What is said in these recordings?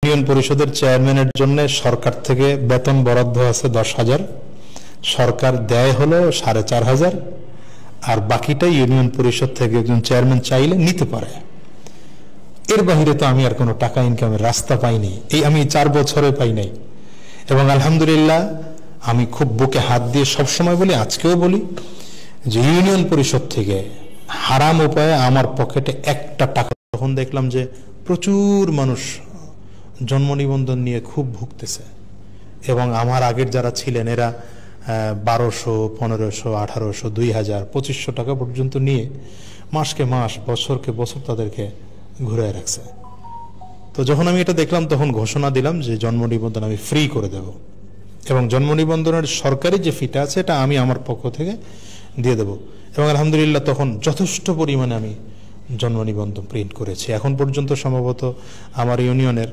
Union পরিষদের চেয়ারম্যানের জন্য সরকার থেকে বেতন বরাদ্দ আছে 10,000, সরকার দেয় হলো 4,500, আর বাকিটা ইউনিয়ন পরিষদ থেকে একজন চেয়ারম্যান চাইলে নিতে পারে। এর বাহিরে তো আমি আর কোনো টাকা ইনকামের রাস্তা পাইনি, এই আমি 4 বছরে পাই নাই। এবং আলহামদুলিল্লাহ আমি খুব বুকে হাত দিয়ে সবসময় বলি, আজকেও বলি, যে ইউনিয়ন পরিষদ থেকে হারাম উপায়ে আমার পকেটে একটা টাকা, তখন দেখলাম যে প্রচুর মানুষ জন্ম নিবন্ধন নিয়ে খুব ভুগতেছে, এবং আমার আগের যারা ছিলেন এরা 1200, 1500, 1800, 2000, 2500 টাকা পর্যন্ত নিয়ে মাসকে মাস, বছরকে বছর তাদেরকে ঘুরে রাখছে। তো যখন আমি এটা দেখলাম তখন ঘোষণা দিলাম যে জন্ম নিবন্ধন আমি ফ্রি করে দেব, এবং জন্ম নিবন্ধনের সরকারি যে ফিটা আছে এটা আমি আমার পক্ষ থেকে দিয়ে দেব। এবং আলহামদুলিল্লাহ তখন যথেষ্ট পরিমাণে আমি জন্ম নিবন্ধন প্রিন্ট করেছি। এখন পর্যন্ত সম্ভবত আমার ইউনিয়নের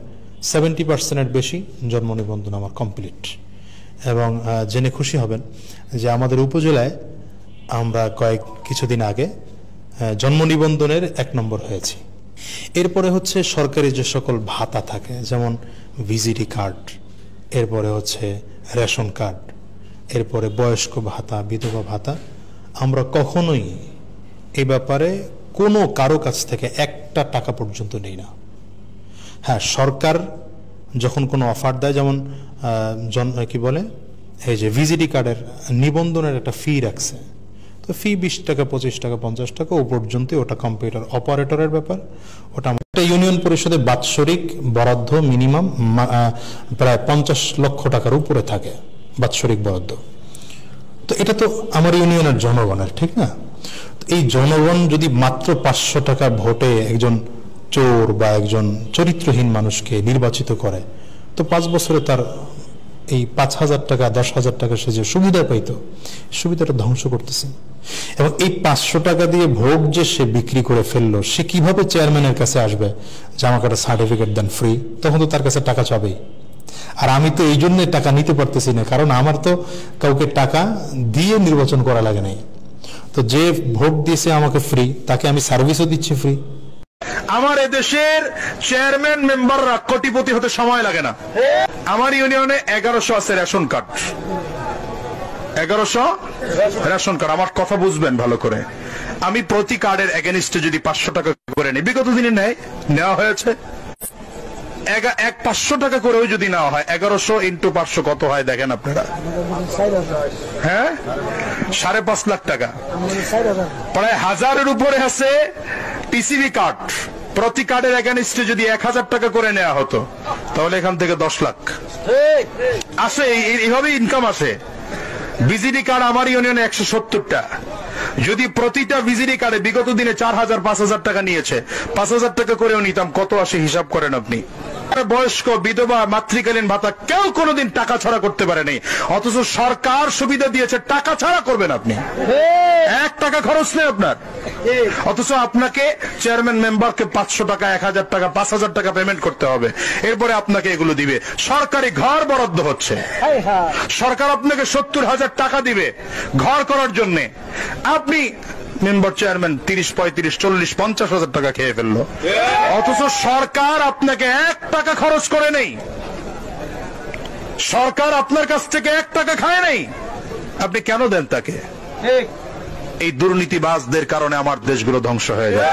70% বেশি জন্ম নিবন্ধন আমার কমপ্লিট। এবং জেনে খুশি হবেন যে আমাদের উপজেলায় আমরা কিছুদিন আগে জন্ম নিবন্ধনের 1 নম্বর হয়েছি। এরপরে হচ্ছে সরকারি যে সকল ভাতা থাকে, যেমন ভিজিটি কার্ড, এরপরে হচ্ছে রেশন কার্ড, এরপরে বয়স্ক ভাতা, বিধবা ভাতা, আমরা কখনোই এই ব্যাপারে কোনো কারো কাছ থেকে একটা টাকা পর্যন্ত নেই না। হ্যাঁ, সরকার যখন কোনো অফার দেয়, যেমন কি বলে, এই যে ভিজিটি কার্ডের নিবন্ধনের একটা ফি রাখছে, তো ফি 20 টাকা, 25 টাকা, 50 টাকা, ও পর্যন্ত ওটা কম্পিউটার অপারেটরের ব্যাপার। ওটা ইউনিয়ন পরিষদে বাৎসরিক বরাদ্দ মিনিমাম প্রায় 50 লক্ষ টাকার উপরে থাকে বাৎসরিক বরাদ্দ। তো এটা তো আমার ইউনিয়নের জনগণের, ঠিক না? এই জনগণ যদি মাত্র 500 টাকা ভোটে একজন চোর বা একজন চরিত্রহীন মানুষকে নির্বাচিত করে, তো 5 বছরে তার এই 5,000 টাকা, 10,000 টাকা সে যে সুবিধা পাইতো, সুবিধাটা ধ্বংস করতেছে। এবং এই 500 টাকা দিয়ে ভোট যে সে বিক্রি করে ফেললো, সে কিভাবে চেয়ারম্যানের কাছে আসবে যে আমাকে একটা সার্টিফিকেট দেন ফ্রি? তখন তো তার কাছে টাকা চাবেই। আর আমি তো এই জন্যই টাকা নিতে পারতেছি না, কারণ আমার তো কাউকে টাকা দিয়ে নির্বাচন করা লাগে নাই। তো যে ভোট দিয়েছে আমাকে ফ্রি, তাকে আমি সার্ভিসও দিচ্ছি ফ্রি। আমার এদেশের চেয়ারম্যান মেম্বাররা কোটিপতি হতে সময় লাগে না। আমার ইউনিয়নে 1100 আছে রেশন কার্ড, 1100 রেশন কার্ড। আমার কথা বুঝবেন ভালো করে। আমি প্রতি কার্ডের এগেনিস্টে যদি 500 টাকা করে নিই, বিগত দিনে নেওয়া হয়েছে, 500 টাকা করেও যদি নেওয়া হয়, 1100 × 500 কত হয় দেখেন আপনারা? হ্যাঁ, 5.5 লাখ টাকা, প্রায় 1000-এর উপরে আছে টিসিবি কার্ড। প্রতি কার্ডের এগেনিস্টে যদি 1000 টাকা করে নেওয়া হতো, তাহলে এখান থেকে 10 লাখ আসে। এইভাবে ইনকাম আসে। ভিজিটি কার্ড আমার ইউনিয়নে 170টা। যদি প্রতিটা ভিজিটি কার্ডে বিগত দিনে 4,000, 5,000 টাকা নিয়েছে, 5,000 টাকা করেও নিতাম, কত আসে হিসাব করেন আপনি? বয়স্ক, বিধবা, মাতৃকালীন ভাতা কেউ কোনোদিন টাকা ছাড়া করতে পারেনি, অথচ সরকার সুবিধা দিয়েছে টাকা ছাড়া করবেন আপনি। 1 টাকা খরচ নেই আপনার, অথচ আপনাকে চেয়ারম্যান মেম্বারকে 500 টাকা, 1,000 টাকা, 5,000 টাকা পেমেন্ট করতে হবে, এরপরে আপনাকে এগুলো দিবে। সরকারি ঘর বরাদ্দ হচ্ছে, সরকার আপনাকে 70,000 টাকা দিবে ঘর করার জন্য। আপনি মেম্বার চেয়ারম্যান 30, 35, 40, 50,000 টাকা খেয়ে ফেললো, অথচ সরকার আপনাকে 1 টাকা খরচ করে নেই। সরকার আপনার কাছ থেকে 1 টাকা খায় নেই, আপনি কেন দেন তাকে? এই দুর্নীতিবাজদের কারণে আমার দেশগুলো ধ্বংস হয়ে যায়।